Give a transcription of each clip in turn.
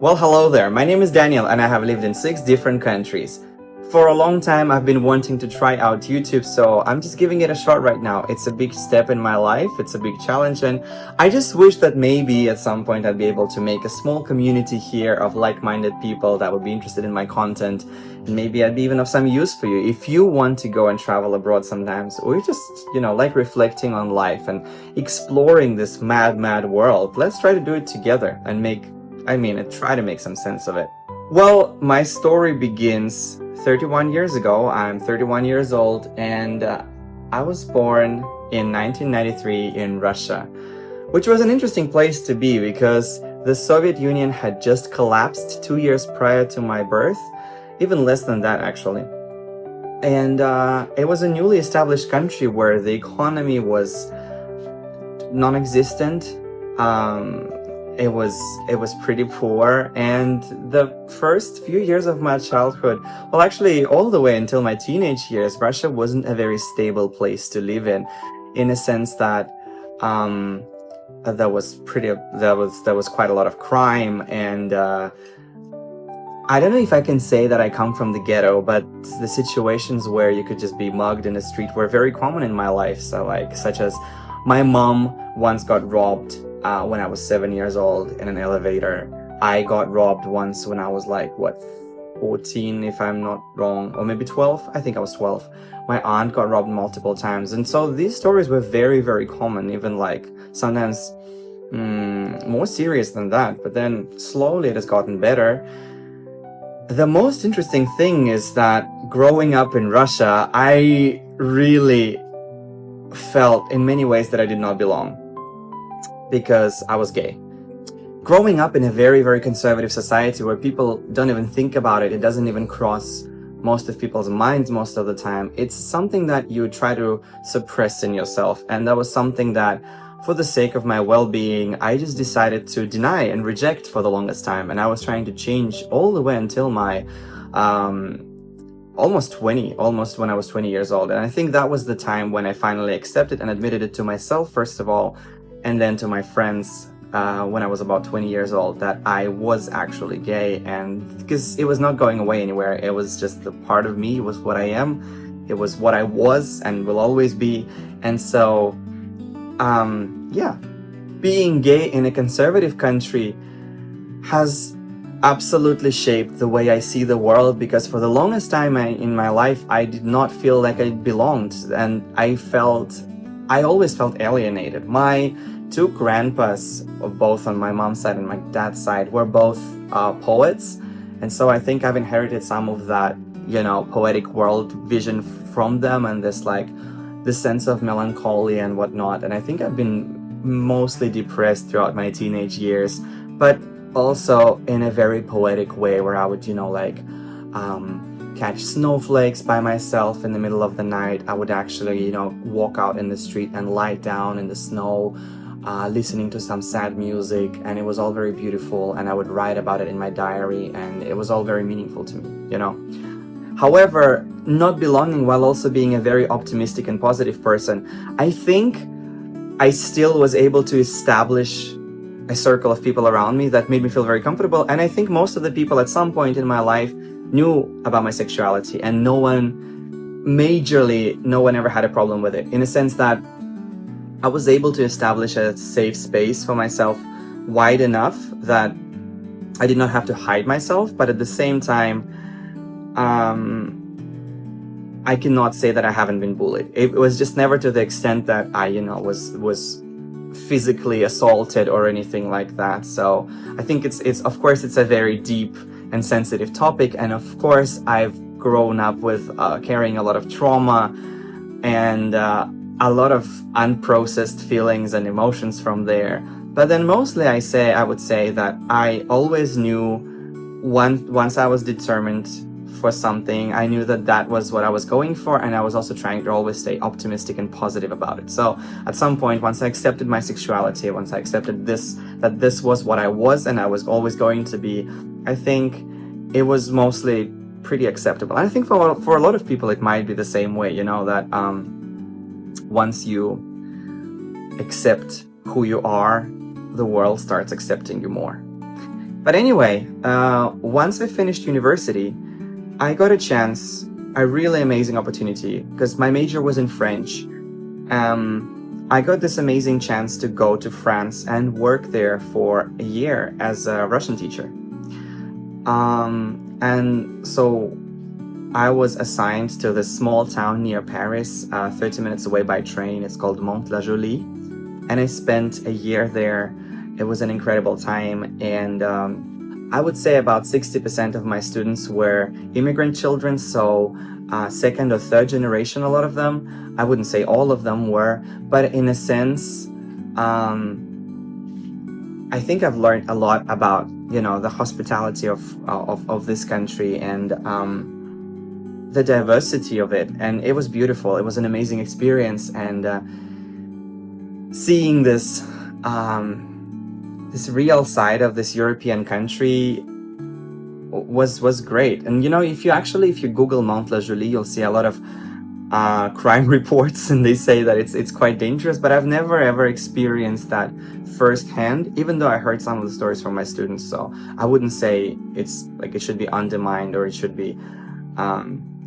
Well, hello there. My name is Daniel and I have lived in 6 different countries. For a long time, I've been wanting to try out YouTube, so I'm just giving it a shot right now. It's a big step in my life, it's a big challenge, and I just wish that maybe at some point I'd be able to make a small community here of like-minded people that would be interested in my content, and maybe I'd be even of some use for you. If you want to go and travel abroad sometimes, or you just, like reflecting on life and exploring this mad world, let's try to do it together and try to make some sense of it. Well, my story begins 31 years ago. I'm 31 years old and I was born in 1993 in Russia, which was an interesting place to be because the Soviet Union had just collapsed 2 years prior to my birth, even less than that actually. And it was a newly established country where the economy was non-existent. It was pretty poor, and the first few years of my childhood, well actually all the way until my teenage years, Russia wasn't a very stable place to live in a sense that there was quite a lot of crime, and I don't know if I can say that I come from the ghetto, but the situations where you could just be mugged in the street were very common in my life. So such as my mom once got robbed when I was 7 years old in an elevator. I got robbed once when I was 14 if I'm not wrong, or maybe 12. I think I was 12. My aunt got robbed multiple times, and so these stories were very common, even sometimes more serious than that, but then slowly it has gotten better. The most interesting thing is that growing up in Russia, I really felt in many ways that I did not belong, because I was gay. Growing up in a very conservative society where people don't even think about it, it doesn't even cross most of people's minds most of the time, it's something that you try to suppress in yourself. And that was something that, for the sake of my well-being, I just decided to deny and reject for the longest time. And I was trying to change all the way until my almost when I was 20 years old. And I think that was the time when I finally accepted and admitted it to myself, first of all, and then to my friends when I was about 20 years old, that I was actually gay. And because it was not going away anywhere, it was just a part of me, it was what I am, it was what I was and will always be. And so being gay in a conservative country has absolutely shaped the way I see the world, because for the longest time in my life I did not feel like I belonged, and I always felt alienated. My 2 grandpas, both on my mom's side and my dad's side, were both poets, and so I think I've inherited some of that, poetic world vision from them, and this sense of melancholy and whatnot. And I think I've been mostly depressed throughout my teenage years, but also in a very poetic way, where I would, catch snowflakes by myself in the middle of the night. I would actually, walk out in the street and lie down in the snow, listening to some sad music, and it was all very beautiful, and I would write about it in my diary, and it was all very meaningful to me, However, not belonging while also being a very optimistic and positive person, I think I still was able to establish a circle of people around me that made me feel very comfortable. And I think most of the people at some point in my life knew about my sexuality, and no one ever had a problem with it, in a sense that I was able to establish a safe space for myself wide enough that I did not have to hide myself. But at the same time, I cannot say that I haven't been bullied. It was just never to the extent that I, was physically assaulted or anything like that. So I think it's of course it's a very deep and sensitive topic, and of course I've grown up with carrying a lot of trauma and a lot of unprocessed feelings and emotions from there. But then mostly I would say that I always knew, once I was determined for something, I knew that was what I was going for, and I was also trying to always stay optimistic and positive about it. So at some point, once I accepted my sexuality, once I accepted that this was what I was and I was always going to be, I think it was mostly pretty acceptable. And I think for a lot of people it might be the same way, that once you accept who you are, the world starts accepting you more. But anyway, once I finished university, I got a really amazing opportunity, because my major was in French. I got this amazing chance to go to France and work there for a year as a Russian teacher. And so I was assigned to this small town near Paris, 30 minutes away by train. It's called Mantes-la-Jolie. And I spent a year there. It was an incredible time. And I would say about 60% of my students were immigrant children, so second or third generation, a lot of them. I wouldn't say all of them were, but in a sense, I think I've learned a lot about, the hospitality of this country and the diversity of it. And it was beautiful. It was an amazing experience. And seeing this real side of this European country was great. And if you Google Mantes-la-Jolie, you'll see a lot of crime reports, and they say that it's quite dangerous. But I've never ever experienced that firsthand, even though I heard some of the stories from my students. So I wouldn't say it's like it should be undermined or it should be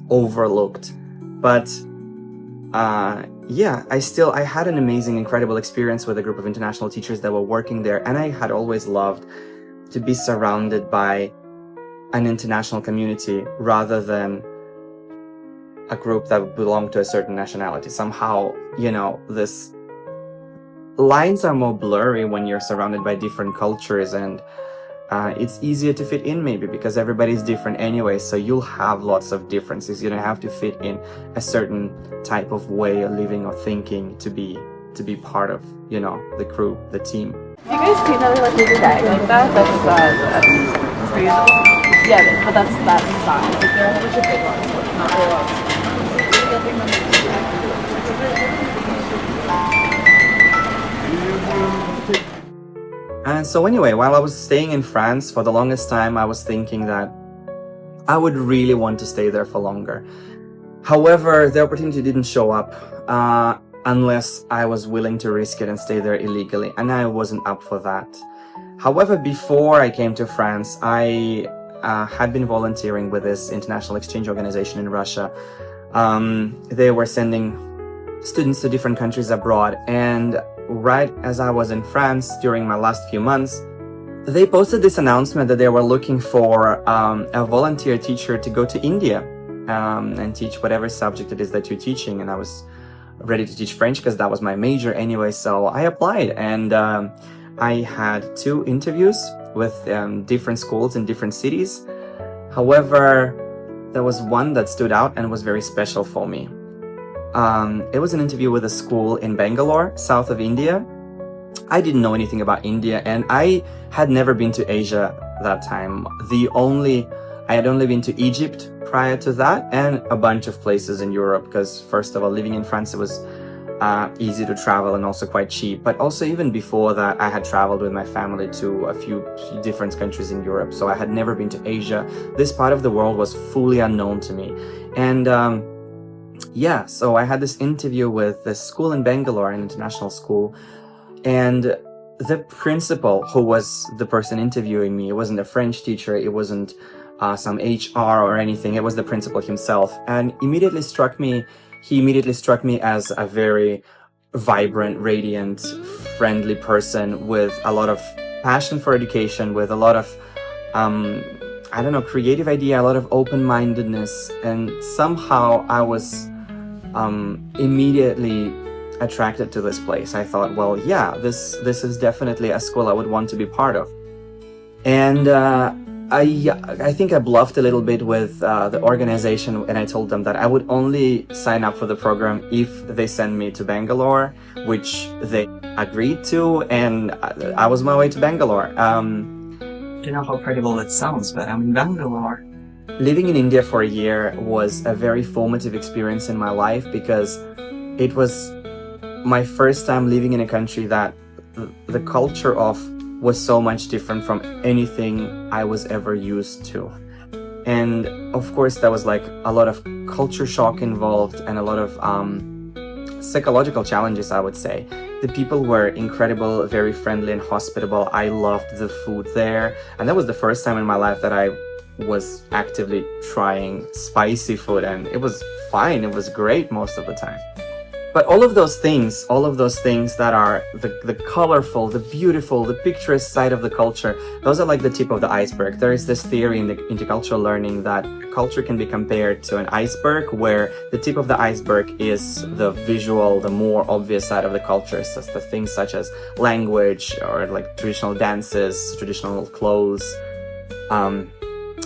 overlooked. But I had an amazing, incredible experience with a group of international teachers that were working there. And I had always loved to be surrounded by an international community rather than a group that belonged to a certain nationality. Somehow, this lines are more blurry when you're surrounded by different cultures, and it's easier to fit in maybe because everybody's different anyway, so you'll have lots of differences. You don't have to fit in a certain type of way of living or thinking to be part of, the crew, the team. You guys see another movie bag like that? That's crazy. Yeah, but that's that size. Like, there are a whole bunch of big ones, but not really ones. And so anyway, while I was staying in France, for the longest time, I was thinking that I would really want to stay there for longer. However, the opportunity didn't show up unless I was willing to risk it and stay there illegally, and I wasn't up for that. However, before I came to France, I had been volunteering with this international exchange organization in Russia. They were sending students to different countries abroad, and right as I was in France during my last few months, they posted this announcement that they were looking for a volunteer teacher to go to India and teach whatever subject it is that you're teaching. And I was ready to teach French because that was my major anyway, so I applied. And I had 2 interviews with different schools in different cities. However, there was one that stood out and was very special for me. It was an interview with a school in Bangalore, south of India. I didn't know anything about India, and I had never been to Asia that time. I had only been to Egypt prior to that, and a bunch of places in Europe, because first of all, living in France, it was easy to travel and also quite cheap. But also even before that, I had traveled with my family to a few different countries in Europe, so I had never been to Asia. This part of the world was fully unknown to me. And so I had this interview with this school in Bangalore, an international school, and the principal, who was the person interviewing me, it wasn't a French teacher, it wasn't some HR or anything, it was the principal himself. And he immediately struck me as a very vibrant, radiant, friendly person with a lot of passion for education, with a lot of creative idea, a lot of open-mindedness. And somehow I was immediately attracted to this place. I thought, well, yeah, this is definitely a school I would want to be part of. And I think I bluffed a little bit with the organization, and I told them that I would only sign up for the program if they send me to Bangalore, which they agreed to, and I was on my way to Bangalore. You know how credible that sounds, but I'm in Bangalore. Living in India for a year was a very formative experience in my life, because it was my first time living in a country that the culture of was so much different from anything I was ever used to. And of course there was like a lot of culture shock involved and a lot of psychological challenges, I would say. The people were incredible, very friendly and hospitable. I loved the food there. And that was the first time in my life that I was actively trying spicy food, and it was fine. It was great most of the time. But all of those things that are the colorful, the beautiful, the picturesque side of the culture, those are like the tip of the iceberg. There is this theory in the intercultural learning that culture can be compared to an iceberg, where the tip of the iceberg is the visual, the more obvious side of the culture. So the things such as language, or like traditional dances, traditional clothes,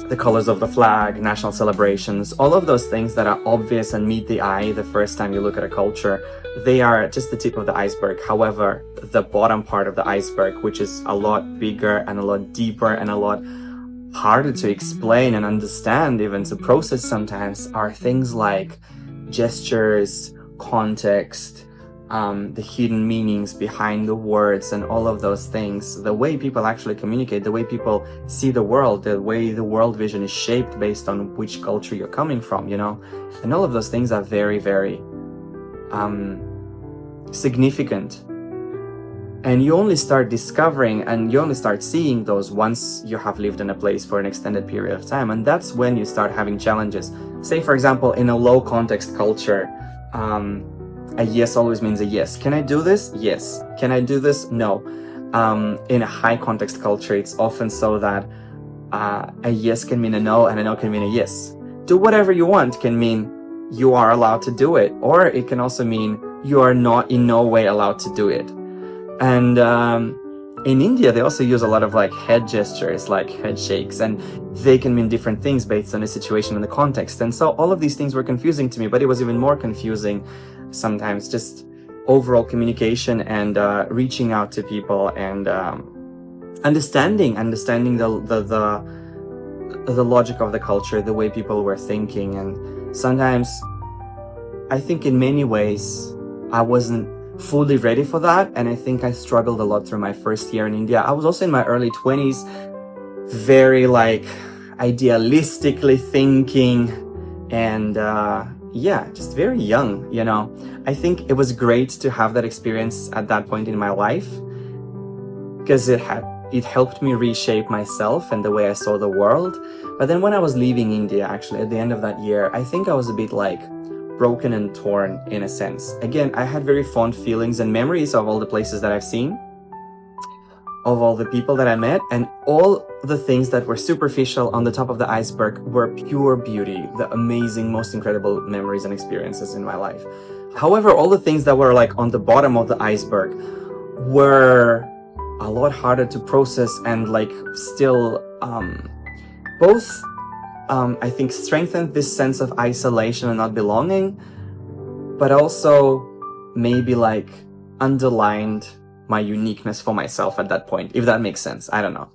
the colors of the flag, national celebrations, all of those things that are obvious and meet the eye the first time you look at a culture, they are just the tip of the iceberg. However, the bottom part of the iceberg, which is a lot bigger and a lot deeper and a lot harder to explain and understand, even to process sometimes, are things like gestures, context, the hidden meanings behind the words, and all of those things, the way people actually communicate, the way people see the world, the way the world vision is shaped based on which culture you're coming from, you know, and all of those things are very, very significant. And you only start discovering and you only start seeing those once you have lived in a place for an extended period of time, and that's when you start having challenges. Say, for example, in a low context culture, a yes always means a yes. Can I do this? Yes. Can I do this? No. In a high context culture, it's often so that a yes can mean a no, and a no can mean a yes. Do whatever you want can mean you are allowed to do it, or it can also mean you are not in no way allowed to do it. And in India, they also use a lot of like head gestures, like head shakes, and they can mean different things based on the situation and the context. And so all of these things were confusing to me, but it was even more confusing sometimes just overall communication and reaching out to people and understanding the logic of the culture, the way people were thinking. And sometimes I think in many ways I wasn't fully ready for that, and I think I struggled a lot through my first year in India. I was also in my early 20s, very like idealistically thinking, and just very young, you know. I think it was great to have that experience at that point in my life, because it helped me reshape myself and the way I saw the world. But then when I was leaving India, actually at the end of that year, I think I was a bit like broken and torn in a sense. Again, I had very fond feelings and memories of all the places that I've seen, of all the people that I met, and all the things that were superficial on the top of the iceberg were pure beauty, the amazing, most incredible memories and experiences in my life. However, all the things that were like on the bottom of the iceberg were a lot harder to process, and like still both I think strengthened this sense of isolation and not belonging, but also maybe like underlined my uniqueness for myself at that point, if that makes sense. I don't know.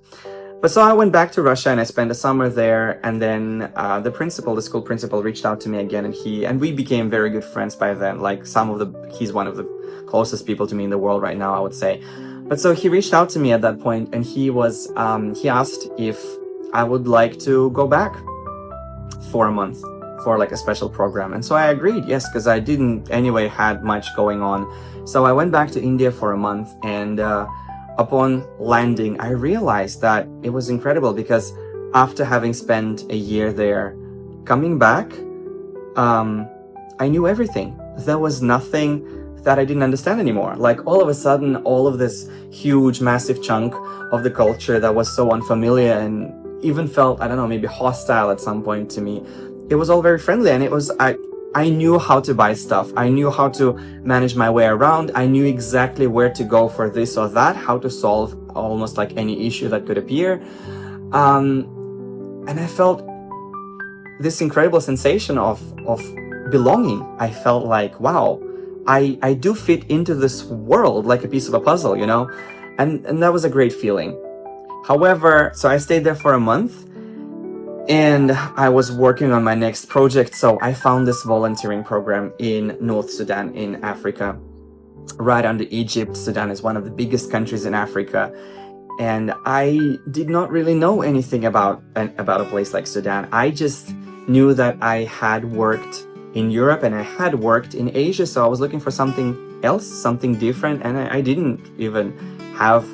But so I went back to Russia and I spent a summer there, and then the school principal reached out to me again, and we became very good friends by then. Like he's one of the closest people to me in the world right now, I would say. But so he reached out to me at that point, and he asked if I would like to go back for a month for like a special program. And so I agreed, yes, because I didn't anyway had much going on. So I went back to India for a month, and upon landing, I realized that it was incredible, because after having spent a year there, coming back, I knew everything. There was nothing that I didn't understand anymore. Like all of a sudden, all of this huge, massive chunk of the culture that was so unfamiliar and even felt, I don't know, maybe hostile at some point to me, it was all very friendly, and I knew how to buy stuff. I knew how to manage my way around. I knew exactly where to go for this or that, how to solve almost like any issue that could appear. And I felt this incredible sensation of belonging. I felt like, wow, I do fit into this world like a piece of a puzzle, you know? And that was a great feeling. However, so I stayed there for a month, and I was working on my next project. So I found this volunteering program in North Sudan in Africa, right under Egypt. Sudan is one of the biggest countries in Africa. And I did not really know anything about a place like Sudan. I just knew that I had worked in Europe, and I had worked in Asia, so I was looking for something else, something different, and I didn't even have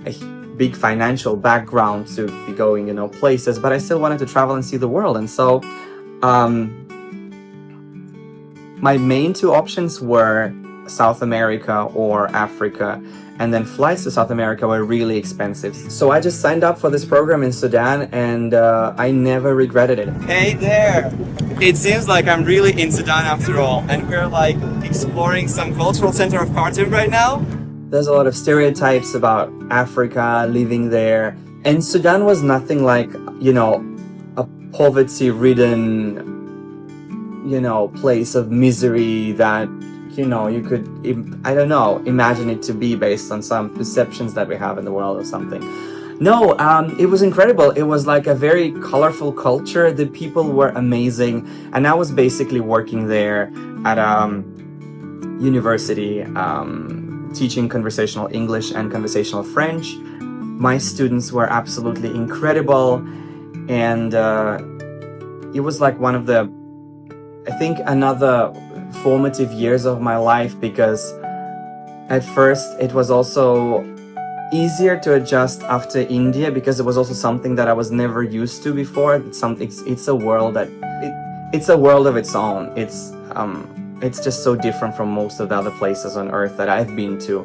a big financial background to be going, places, but I still wanted to travel and see the world. And so my main two options were South America or Africa, and then flights to South America were really expensive. So I just signed up for this program in Sudan, and I never regretted it. Hey there! It seems like I'm really in Sudan after all, and we're like exploring some cultural center of Khartoum right now. There's a lot of stereotypes about Africa, living there, and Sudan was nothing like, a poverty-ridden, place of misery that, you could, imagine it to be based on some perceptions that we have in the world or something. No, it was incredible. It was like a very colorful culture. The people were amazing. And I was basically working there at a university, teaching conversational English and conversational French. My students were absolutely incredible. And it was like one of the, I think, another formative years of my life, because at first it was also easier to adjust after India, because it was also something that I was never used to before. It's a world that it's a world of its own. It's just so different from most of the other places on earth that I've been to.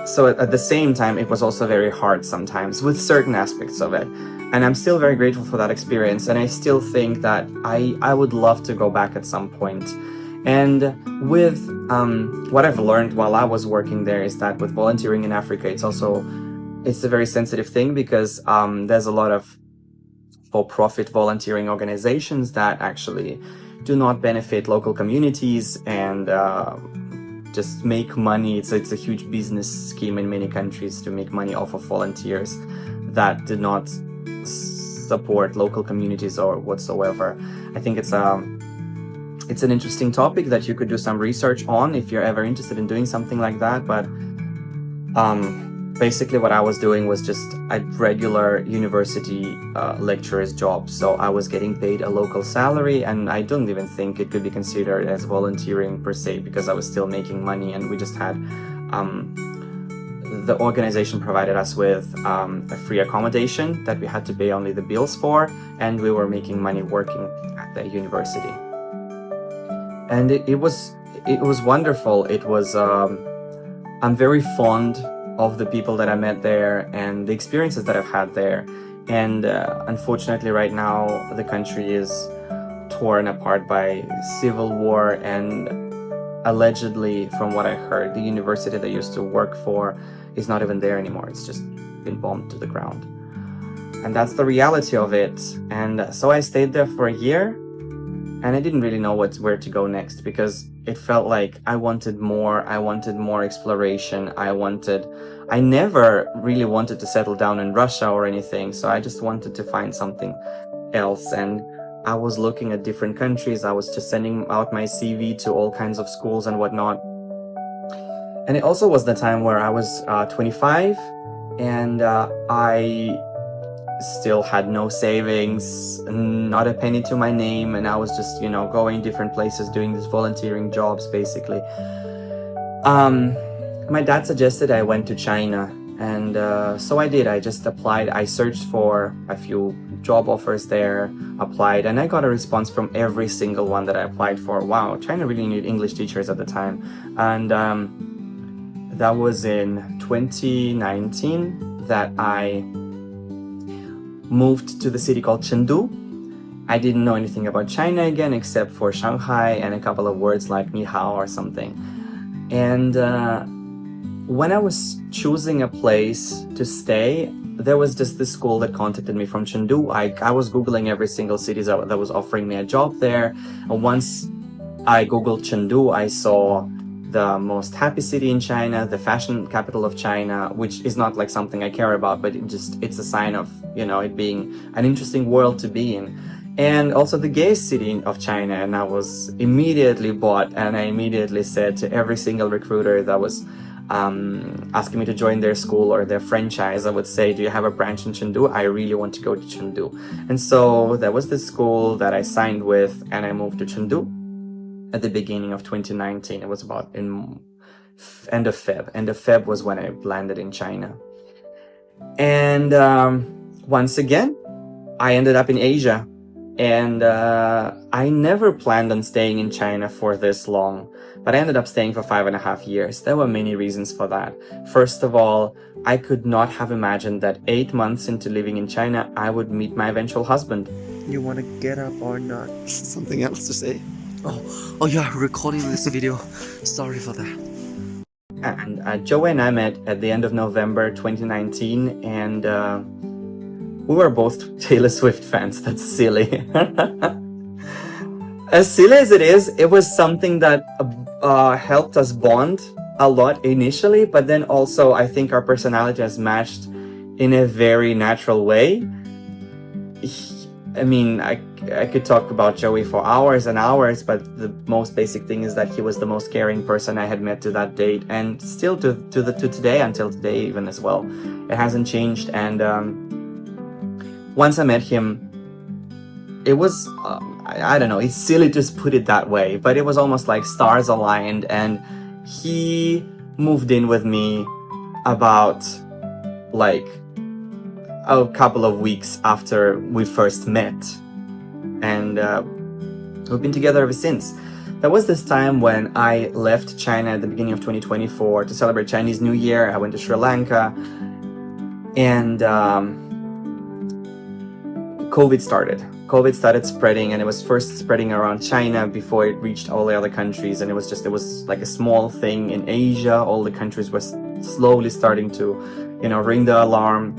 So at the same time, it was also very hard sometimes with certain aspects of it. And I'm still very grateful for that experience. And I still think that I would love to go back at some point. And with what I've learned while I was working there is that with volunteering in Africa, it's a very sensitive thing, because there's a lot of for-profit volunteering organizations that actually do not benefit local communities and just make money. It's a huge business scheme in many countries to make money off of volunteers that do not support local communities or whatsoever. I think it's an interesting topic that you could do some research on if you're ever interested in doing something like that. But basically what I was doing was just a regular university lecturer's job. So I was getting paid a local salary, and I don't even think it could be considered as volunteering per se, because I was still making money, and we just had the organization provided us with a free accommodation that we had to pay only the bills for, and we were making money working at the university. And it was wonderful. It was I'm very fond of the people that I met there and the experiences that I've had there. And unfortunately right now the country is torn apart by civil war, and allegedly, from what I heard, the university that I used to work for is not even there anymore. It's just been bombed to the ground. And that's the reality of it. And so I stayed there for a year, and I didn't really know where to go next, because it felt like I wanted more exploration. I never really wanted to settle down in Russia or anything, so I just wanted to find something else. And I was looking at different countries. I was just sending out my CV to all kinds of schools and whatnot. And it also was the time where I was 25, and I still had no savings, not a penny to my name, and I was just, going different places, doing these volunteering jobs, basically. My dad suggested I went to China, and so I did. I just applied. I searched for a few job offers there, applied, and I got a response from every single one that I applied for. Wow, China really needed English teachers at the time. And that was in 2019 that I moved to the city called Chengdu. I didn't know anything about China again, except for Shanghai and a couple of words like ni hao or something. And when I was choosing a place to stay, there was just this school that contacted me from Chengdu. I was Googling every single city that was offering me a job there. And once I Googled Chengdu, I saw the most happy city in China, the fashion capital of China, which is not like something I care about, but it's a sign of, it being an interesting world to be in. And also the gayest city of China. And I was immediately bought, and I immediately said to every single recruiter that was asking me to join their school or their franchise, I would say, do you have a branch in Chengdu? I really want to go to Chengdu. And so that was the school that I signed with, and I moved to Chengdu at the beginning of 2019. It was about in end of Feb. End of Feb was when I landed in China. And once again, I ended up in Asia. And I never planned on staying in China for this long, but I ended up staying for 5.5 years. There were many reasons for that. First of all, I could not have imagined that 8 months into living in China, I would meet my eventual husband. You want to get up or not? Something else to say? Oh yeah, recording this video. Sorry for that. And Joey and I met at the end of November 2019, and we were both Taylor Swift fans. That's silly. As silly as it was something that helped us bond a lot initially, but then also I think our personality has matched in a very natural way. I mean, I could talk about Joey for hours and hours, but the most basic thing is that he was the most caring person I had met to that date, and still to today, until today even as well. It hasn't changed. And once I met him, it was, I don't know, it's silly to put it that way, but it was almost like stars aligned, and he moved in with me about like a couple of weeks after we first met, and we've been together ever since. There was this time when I left China at the beginning of 2024 to celebrate Chinese New Year. I went to Sri Lanka, and COVID started spreading, and it was first spreading around China before it reached all the other countries, and it was like a small thing in Asia. All the countries were slowly starting to, ring the alarm.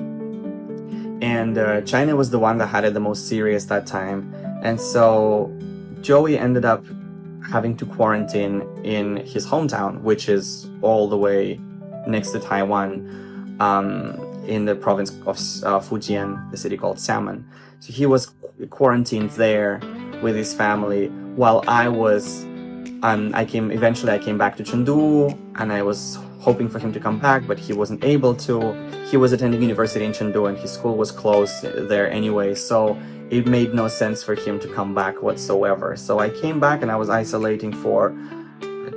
And China was the one that had it the most serious that time. And so Joey ended up having to quarantine in his hometown, which is all the way next to Taiwan, in the province of Fujian, the city called Xiamen. So he was quarantined there with his family, while I was, I came back to Chengdu, and I was hoping for him to come back, but he wasn't able to. He was attending university in Chengdu, and his school was closed there anyway, so it made no sense for him to come back whatsoever. So I came back, and I was isolating for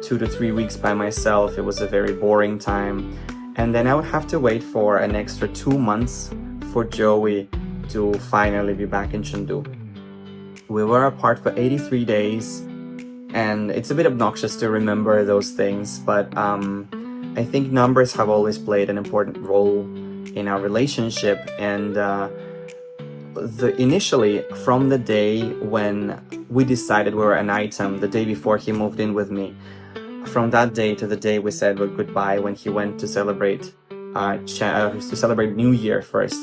2 to 3 weeks by myself. It was a very boring time. And then I would have to wait for an extra 2 months for Joey to finally be back in Chengdu. We were apart for 83 days, and it's a bit obnoxious to remember those things, but I think numbers have always played an important role in our relationship. And initially, from the day when we decided we were an item, the day before he moved in with me, from that day to the day we said goodbye, when he went to celebrate New Year first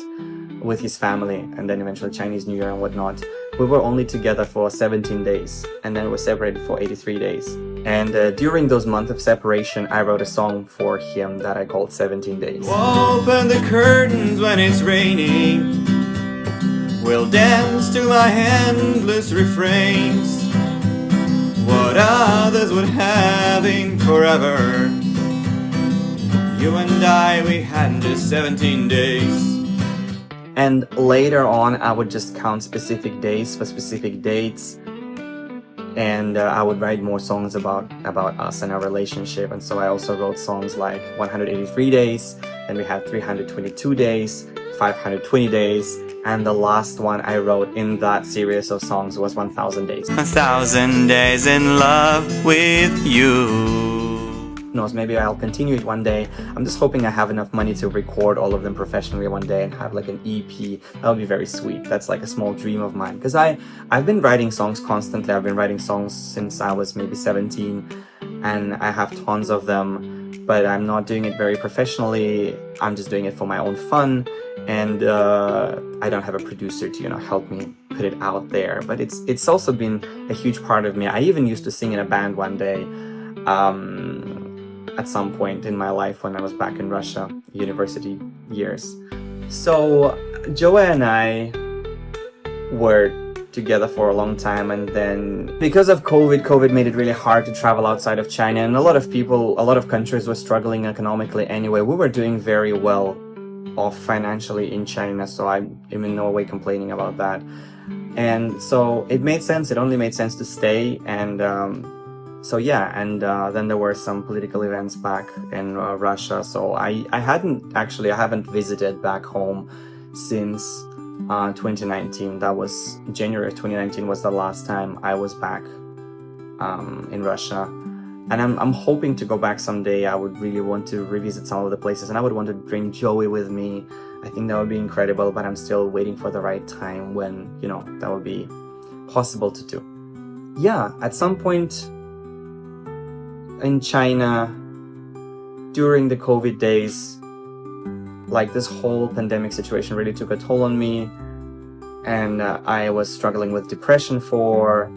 with his family, and then eventually Chinese New Year and whatnot, we were only together for 17 days, and then we were separated for 83 days. And during those months of separation, I wrote a song for him that I called 17 Days. Open the curtains when it's raining. We'll dance to my endless refrains. What others would have in forever, you and I, we had just 17 days. And later on, I would just count specific days for specific dates, and I would write more songs about us and our relationship. And so I also wrote songs like 183 days, then we had 322 days, 520 days, and the last one I wrote in that series of songs was 1000 days. 1000 days in love with you. Who knows, maybe I'll continue it one day. I'm just hoping I have enough money to record all of them professionally one day and have like an EP. That would be very sweet. That's like a small dream of mine, because I've been writing songs constantly. I've been writing songs since I was maybe 17, and I have tons of them, but I'm not doing it very professionally. I'm just doing it for my own fun, and I don't have a producer to help me put it out there. But it's also been a huge part of me. I even used to sing in a band one day, at some point in my life when I was back in Russia, university years. So Joa and I were together for a long time, and then because of COVID made it really hard to travel outside of China, and a lot of countries were struggling economically anyway. We were doing very well off financially in China, so I'm in no way complaining about that. And so it only made sense to stay. And then there were some political events back in Russia, so I haven't visited back home since 2019. That was January of 2019 was the last time I was back in Russia, and I'm hoping to go back someday. I would really want to revisit some of the places, and I would want to bring Joey with me. I think that would be incredible, but I'm still waiting for the right time when, that would be possible to do. Yeah, at some point in China, during the COVID days, like this whole pandemic situation really took a toll on me, and I was struggling with depression for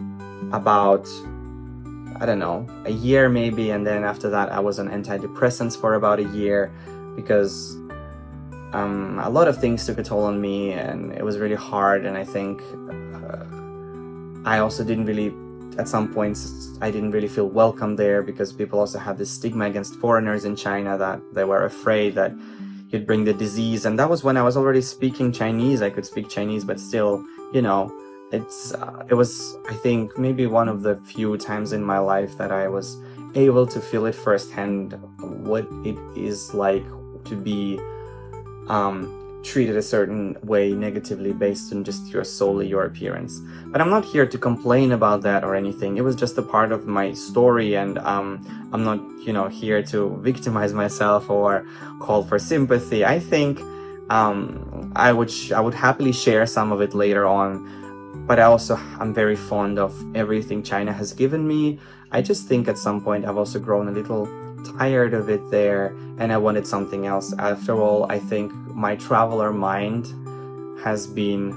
about, I don't know, a year maybe, and then after that I was on antidepressants for about a year because a lot of things took a toll on me, and it was really hard. And I think I also at some points I didn't really feel welcome there, because people also had this stigma against foreigners in China, that they were afraid that you'd bring the disease. And that was when I was already speaking Chinese. I could speak Chinese, but still, it was, I think, maybe one of the few times in my life that I was able to feel it firsthand, what it is like to be treated a certain way negatively based on just solely your appearance. But I'm not here to complain about that or anything. It was just a part of my story, and I'm not, here to victimize myself or call for sympathy. I think I would happily share some of it later on, but I'm very fond of everything China has given me. I just think at some point I've also grown a little tired of it there, and I wanted something else. After all, I think my traveler mind has been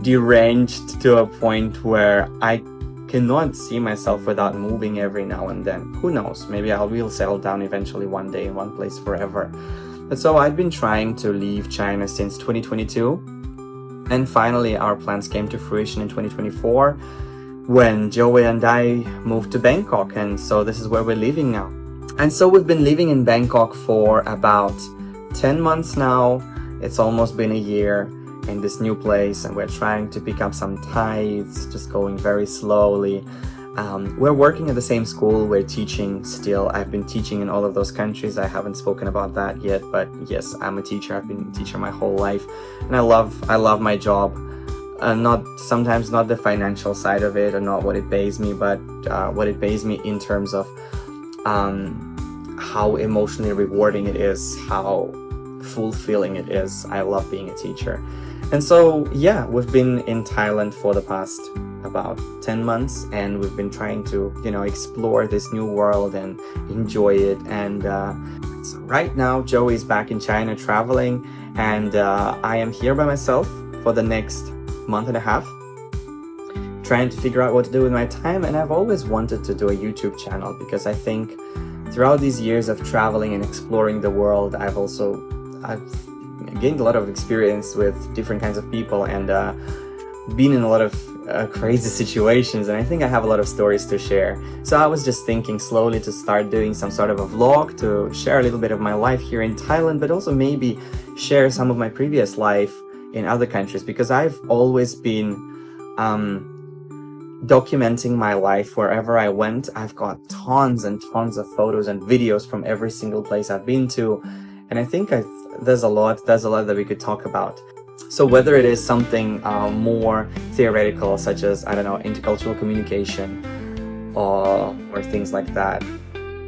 deranged to a point where I cannot see myself without moving every now and then. Who knows, maybe I will settle down eventually one day in one place forever. But so I've been trying to leave China since 2022, and finally our plans came to fruition in 2024 when Joey and I moved to Bangkok, and so this is where we're living now. And so we've been living in Bangkok for about 10 months now. It's almost been a year in this new place, and we're trying to pick up some tithes, just going very slowly. We're working at the same school, we're teaching still. I've been teaching in all of those countries. I haven't spoken about that yet, but yes, I'm a teacher. I've been a teacher my whole life, and I love my job. Sometimes not the financial side of it, or not what it pays me, but what it pays me in terms of how emotionally rewarding it is, how fulfilling it is. I love being a teacher. And so, yeah, we've been in Thailand for the past about 10 months, and we've been trying to, explore this new world and enjoy it. And so right now, Joey's back in China traveling, and I am here by myself for the next month and a half, trying to figure out what to do with my time. And I've always wanted to do a YouTube channel, because I think throughout these years of traveling and exploring the world, I've gained a lot of experience with different kinds of people, and been in a lot of crazy situations, and I think I have a lot of stories to share. So I was just thinking slowly to start doing some sort of a vlog to share a little bit of my life here in Thailand, but also maybe share some of my previous life in other countries, because I've always been documenting my life wherever I went. I've got tons and tons of photos and videos from every single place I've been to, and I think there's a lot that we could talk about. So whether it is something more theoretical, such as, I don't know, intercultural communication or things like that,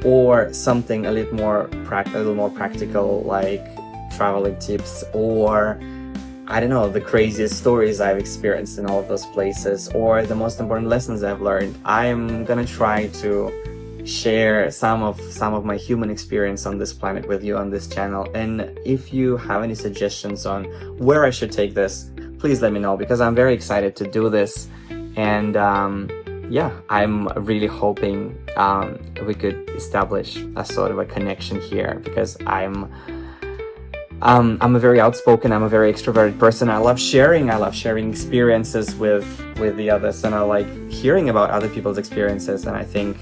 or something a little more practical, like traveling tips, or I don't know, the craziest stories I've experienced in all of those places, or the most important lessons I've learned. I'm gonna try to share some of my human experience on this planet with you on this channel. And if you have any suggestions on where I should take this, please let me know, because I'm very excited to do this. And yeah, I'm really hoping we could establish a sort of a connection here, because I'm I'm a very outspoken, I'm a very extroverted person. I love sharing experiences with the others, and I like hearing about other people's experiences. And I think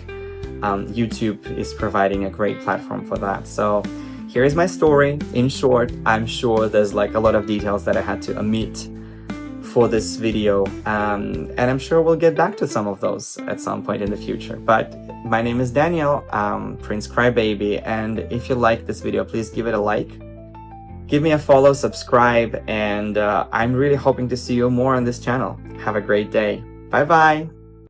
YouTube is providing a great platform for that. So here is my story. In short, I'm sure there's like a lot of details that I had to omit for this video, and I'm sure we'll get back to some of those at some point in the future. But my name is Daniel, Prince Crybaby, and if you like this video, please give it a like, give me a follow, subscribe, and I'm really hoping to see you more on this channel. Have a great day. Bye bye.